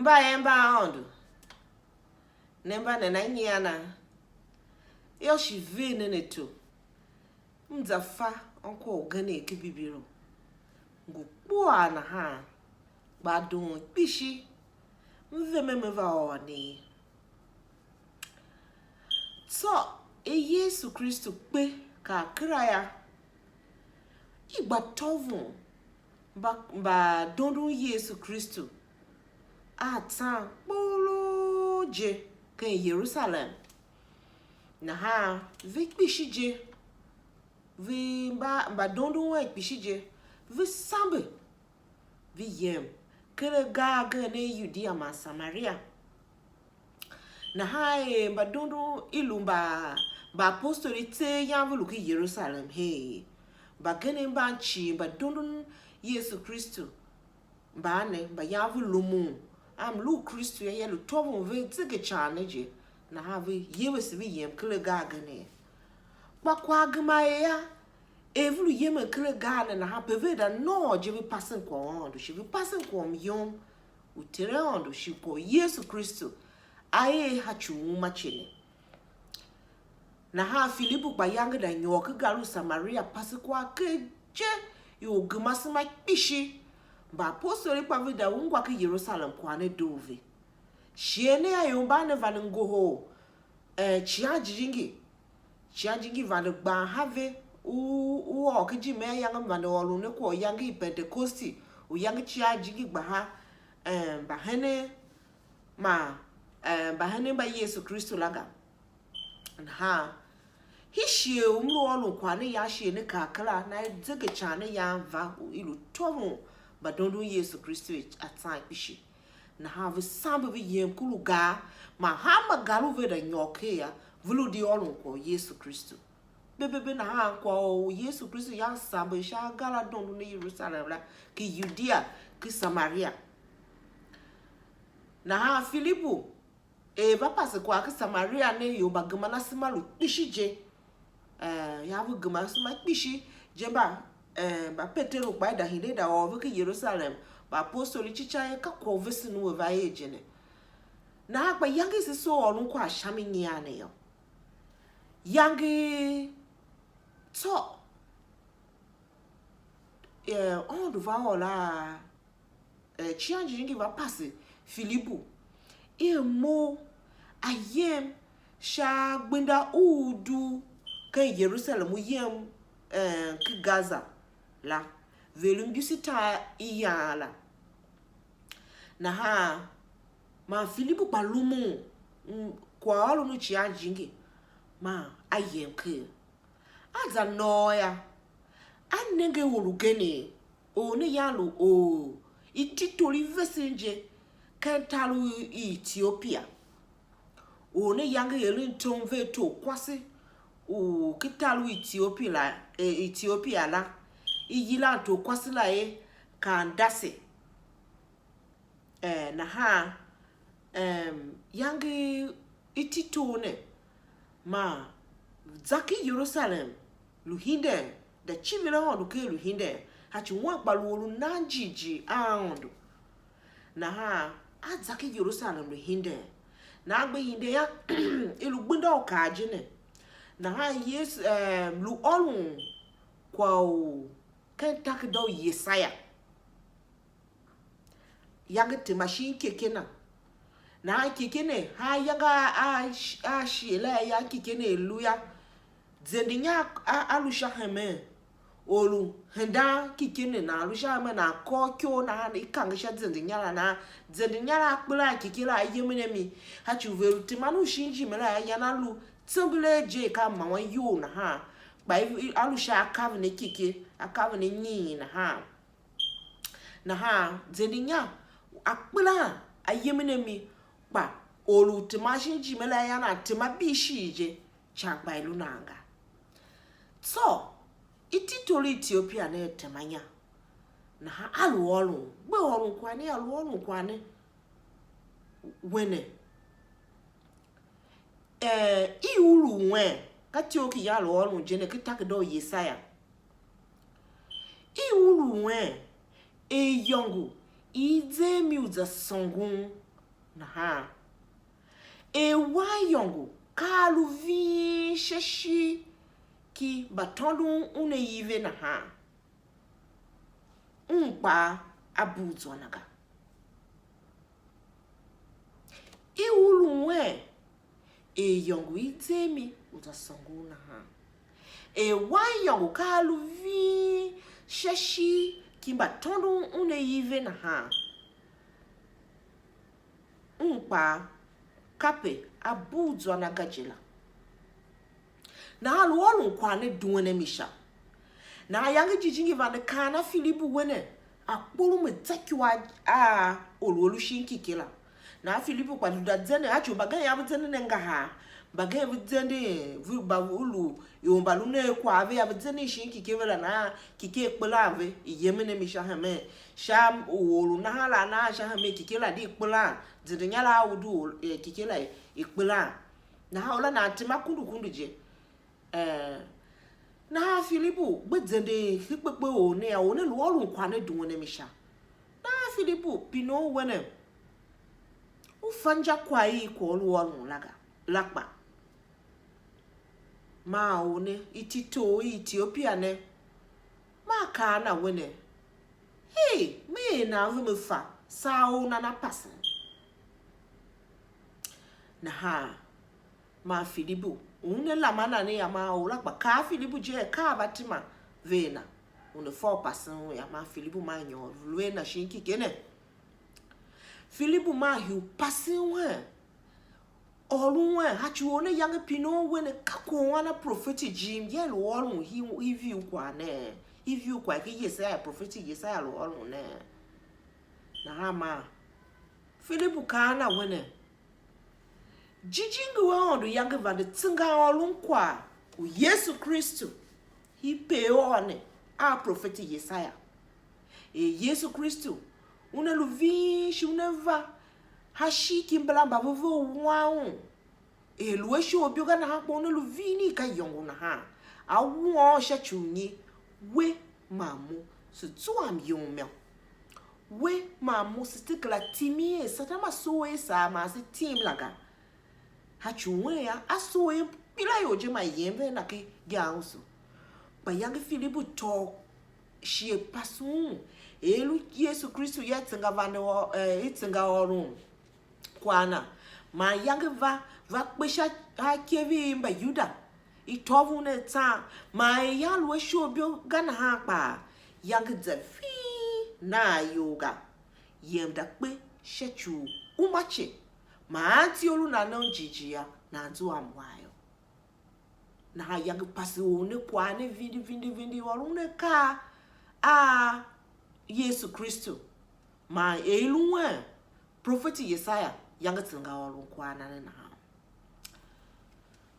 mba Aondo. Nemba na Nyian. Yo shi vene neto. Mzafa onko gane kibibiro. Ngukua na ha. Badon pishi. Mvememeva oni. So, Yesu Kristo pe ka kraya. Igba tovu. Ba dondon Yesu Kristo. Atan bolo je ken Yerusalem. Na ha vi kpishije. Vi ba dondon we kpishije. Vi sambe. Vi yem. Kere gaga ne Judea ma Samaria. Na ha ba dondon ilumba apostoli te yavulu ki Yerusalem he. Ba gene ba chi ba dondon Yesu Kristo. Ba ne ba yavulu mu. Am lu Kristo ya lu tovu ve zige chaneje. Na ha vi yewes vi yem kele gaga ne. Ba kwagh ya. Evulu yem kele gaga na ha peve da no je vi passen kwa Aondo. She vi passen kwa myom. Utere Aondo shi kwa Yesu Kristo. Aye hachu machine. Na ha Filibu ba yange da nyoke galu Samaria passe kwa keje. Yo gumasima pishi. Ba apostoli pa vida ungwa ki Yerusalem kwa ne dove. Shiene ya yomba ne vanengoho. Chiajingi vane gba have. U okiji me yang vane olu ne kwa yangi Pentecosti. U yangi chiajingi gba ha. Bahene ba Yesu Kristo laga. Ha. Hishie umlu olu kwa ne ya shie ne kakala. Na zege chane ya va ilu tomu. Ba dondon Yesu Kristo atan pishi. Na ha vi sambe vi yem kulu ga. Ma hama galu ve da nyoke ya. Vulu di olu kwa Yesu Kristo. Bebe na ha kwa Yesu Kristo ya sambe. Sha gala dondon ne Yerusalem la. Ki Judea. Ki Samaria. Na ha Filibu. Ba pase kwa ki Samaria ne yo ba gama na simalu pishi je. Ya vu gama sima pishi. Jemba. Ba Petero kwa da hinde da over ki Yerusalem. Ba apostoli chicha ka kwa vesi nuwe va ejene. Na hakba yangi si so olun kwa shami Nyian yo. Yangi to. On va ola. Chianji jingi va pase. Filibu. Mo ayem sha gbenda udue ke Yerusalem yem ki Gaza la velum dusita iya la na ha ma Filibu palumu kwa olu no chia jingi ma ayem ke aza noya anenge wolugene o ne yalu o ititor vesenje kentalu Etiopia. O ne yange yelin tom veto kwase. O kitalu Etiopia la. Iyila to kwase la kandase. Na ha yange ititor ne ma zaki Yerusalem luhinde da chimira hondo ke luhinde hachi wakbalu nanjiji Aondo. Na ha azaki Yerusalem le hinde na agbe hinde ya ilu gbenda okaje ne na ha yes lu olun kwa o kentak do Yesaya yaga te machine keke na keke ne ha yaga a shela ya keke ne luya zendinya alusha heme olu henda kikene na alusha me na kokyo na ikangisha zendinyala na zendinyala akpula kikila yemenemi hachu veru timanu shinji mela yana lu tsembele je ka mawa yo na ha ba alusha akavne kike akavne nyi na ha zendinya akpula ayemenemi ba olu timashinji mela yana timabishije chakba ilunanga so ititor Etiopia na temanya na ha alwolu gbe orun kwani alwolu kwani wene iulu nwe kati oki ya alwolu jene kitakdo Yesaya iulu nwe yongu ize miuza songun naha e wayongo kalu vi sheshi ki batondu une yive naha umpa abuzo naga e ulunwe e yongo itemi utasongu naha e wayongo kalu vi sheshi ki batondu une yive naha umpa kape abuzo naga jela na alwolu kwane duwene misha na yangi jijingi vane kana Filibu wene akpolu metakiwa a olwolu shinki kila na Filibu kwa dudadzene acho bagay yabudzene nengaha bagay yabudzene bavulu yombalune kwa ave yabudzene shinki kevela na kike ekpela ave yemene misha hame sham olu na hala na sha hame kikela di ekpela dzinyala udu kikela ekpela na haula na atima kundu je na Filibu gbedzende hikpekpe one lwolu kwane duwene misha na Filibu pino wene ufanja kwa hii kwa lwolu lakba ma one ititor etiopia ne ma kana wene hey me na vumefa sao na pase na ha ma Filibu une la mana ne ya ma o lakba ka Filibu je ka batima vena une fo pasen ya ma Filibu ma nyo lwe na shinki kene Filibu ma hiu pasen we olunwe hachu one yang pino wene kako wana prophetic jim ye lo olun hi view kwa ne hi view kwa ki Yesaya prophetic Yesaya lo olun ne na hama Filibu kana wene jijingi wa Aondo yange vande tsinga olun kwa u Yesu Kristo hi peone a prophetic Yesaya Yesu Kristo una luvishi uneva hashi kimbalamba vovo wao lueshi obioga na hapo una luvini ka yongo na ha awo shachunyi we mamu su zuan yomel we mamu sitikla timi satama soe sa ma se tim laga hachuwe ya asoe bila yoje ma yembe na ke ganso ba yange Filibu to shie pasun elu Yesu Kristo yetsinga vane itsinga orum kwana ma yange va kpesha hakevi mba yuda itovu ne ta ma yalwe shobio gana ha pa yange zefi na yoga yemda kpe shechu umache ma anti olu na nonjijia na nzu amwayo na yange pase one kwane vindi walune ka a Yesu Kristo ma eluwe prophet Yesaya yanga tsinga walun kwana na ha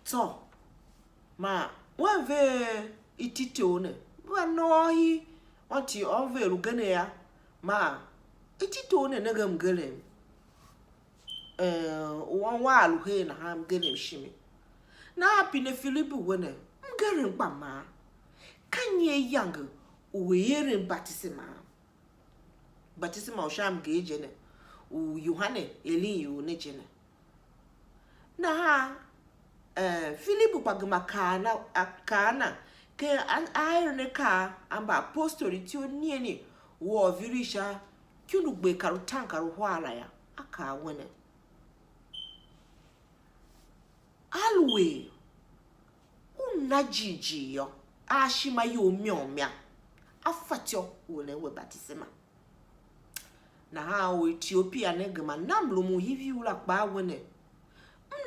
to ma wave ititone wa nohi wanti ove lugane ya ma ititone naga mgele wa aluhe na ha mgele shimi na pine Filibu wene mgele mkpama kanye yanga uwere batisema osham gejene u Yohane Eliyu ne jene na ha Filibu pagma kana ke Aerenakaa mbaapostoli tio nieni wo virisha kyunugbe karutanka ruhwala ya aka wene alwe unajiji yo ashima yo myomya afatyo wone we batisema na ha o Etiopia ne gama namlo mu hivi ula kpa wene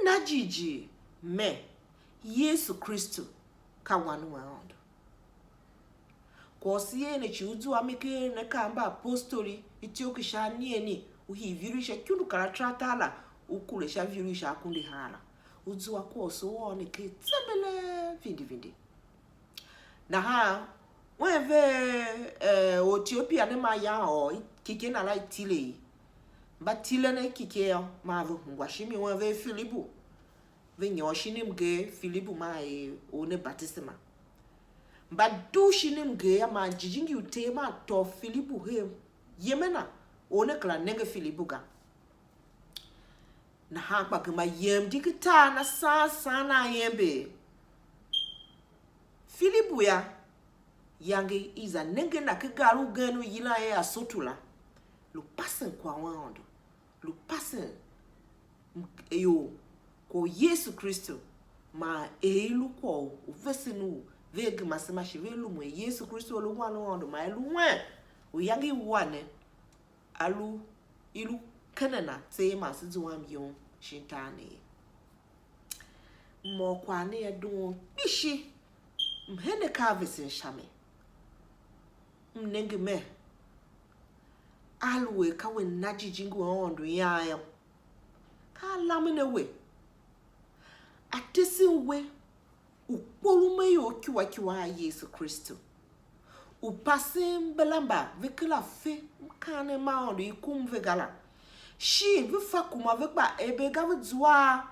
mnajiji me Yesu Kristo ka wanu wa Aondo kosie ne chiudu amike ne kamba apostoli itiokisha nieni uhivirisha kyundu karatratala ukulesha virisha akundi hala uzu wako so wone ke tsembele vindi na ha weve Oretiopia ne ma ya o kike na la itile batile ne kike yo ma vo ngwashimi weve Filibu venyo shinimge Filibu ma one batisema badu shinimge ya ma jijingi utema to Filibu he yemena one kla nenge Filibu ga nahan kwagh yem dikita na sana yembe. Filibu ya yangi iza nenge na kigalu genu yila ya sotula. Lu pasen kwa Aondo. Lu pasen yo ko Yesu Kristo ma elu ko uvesinu veg masema shivelu mwe Yesu Kristo lu wanu Aondo ma elu wen uyangi wane alu ilu kanana tema si zuan yon shintane mo kwane ya don bishi mhene ka vesin shame mnenge me alwe ka we najijingu Aondo ya ka lamine we atesi we ukpolume yo kiwa Yesu Kristo upase mbelamba vekela fe mkane Aondo ikum vegala shi vifa kuma vekba ebega vdzwa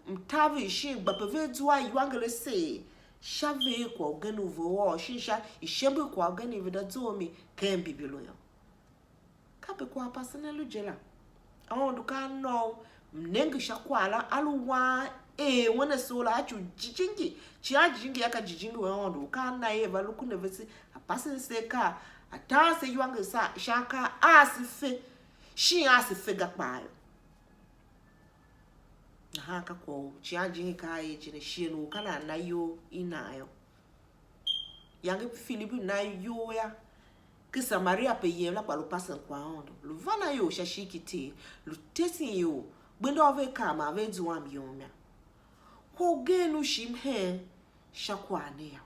mtavi shi gbape vdzwa yuangele se shave kwa genu vo shisha ishebe kwa genu vidazomi kembi biloyo kape kwa pasene lujela Aondo ka no mnenge shakwala aluwa wana sola achu jijingi chia jijingi yaka jijingi wa Aondo ka na eva lukune vesi apase seka atase yuange sa shaka asife shi asife gakpayo nahan ka ko chia jijingi ka jine shinu kana na yo inayo yange Filibu na yo ya kisa Maria pe yela kwa lupasen kwa Aondo luvana yo shashikite lutesi yo gbenda ove kama ave zuan yomya ko genu shimhe shakwane ya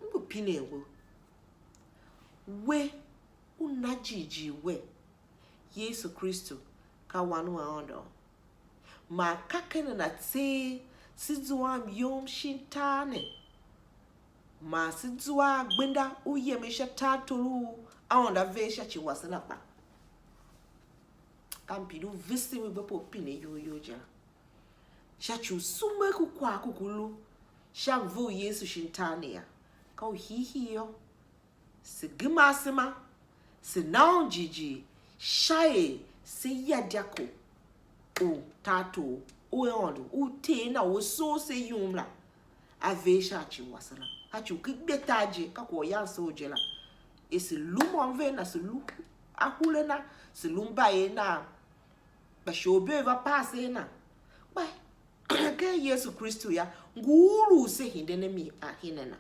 mbu pinewo we unajiji we Yesu Kristo ka wanu Aondo ma kakene na tse si zuan yom shintane ma si zua gbenda uyemesha tatulu Aondo vesha chiwasana pa kampidu visi we bepo pine yo ja shachu sume kwa kukulu shamvu Yesu shintane ya ka hihiyo se gimasema se naon jiji shaye se yadiako o tato o Aondo o tena o so se yumla avesha chiwasana hachu kibetaje ka ko ya sojela esi lumon na se lu ahulena se lumbaye na bashobe va pase na ba ke Yesu Kristo ya ngulu se hindene mi ahinena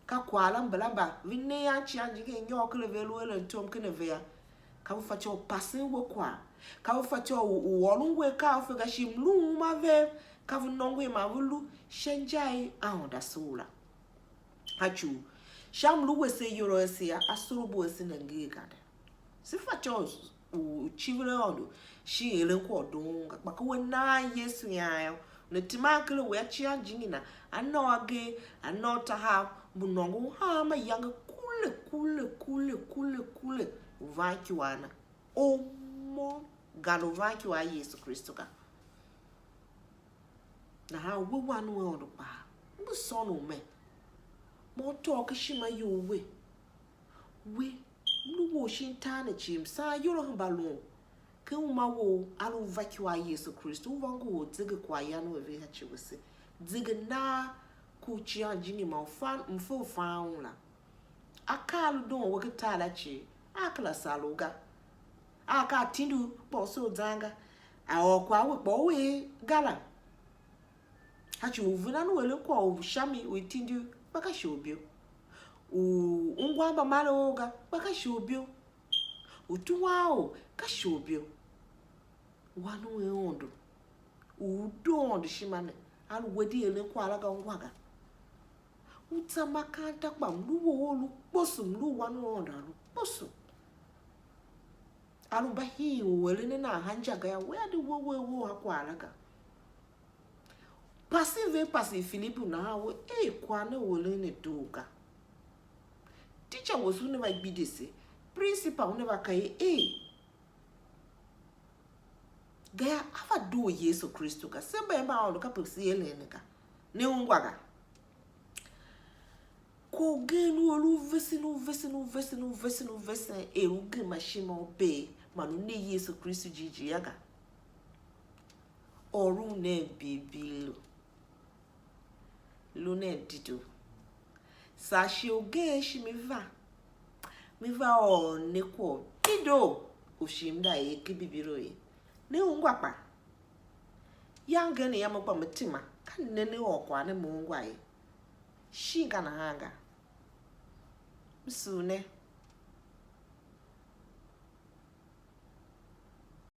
ka kwala mbalamba vinne ya chianji ke nyokle velu entom keneve ya ka ufacho pase wo kwa ka ufacho uwolungwe ka ufaga shimlu mave ka vunongwe mavulu shenjai Aondo sula hachu shamlu wese yoro ese asurubu ese nenge kada sifacho uchivile Aondo shi elenko donga baka na Yesu yayo netimakle we chia jingina anoage anota ha bunongo ha ma yanga kule uvakiwana omo gano vakiwa Yesu Kristo ka na ha we wanu Aondo pa mbu sono me mo talk shima yo we nuwo shintane chimsa yoro hambalo ke umawo alu vakiwa Yesu Kristo uvangu dzige kwa yanu eve hachiwese dzige na kuchia jini mfu faula akalu don wakitala chi akala saluga aka tindu boso zanga awokwa we bowe gala hachi uvuna no wele kwa ushami wetindu baka shobio ungwa ba maloga baka shobio utuwao kashobio wanu Aondo udondo shimane alu wedi ele kwa alaga ngwaga utamakanta kwa mluwo olu posu mlu wanu Aondo alu posu alu bahi wele na hanjaga ya wedi wo akwa alaga pase Filibu na hawe kwa na wele ne doga teacher was who never be this principal never kai gaya afa do Yesu Kristo ka semba mba Aondo ka pepsi elene ka ne ungwa ko genu olu vesinu eruge mashima obe manu ne Yesu Kristo jiji yaga oru ne bibilo lo ne dido sashi oge shi miva o neko dido oshimda ye kibibiro ye ne ungwa pa yanga ne yamagba mtima kan ne okwa ne mungwa ye shinga na hanga msune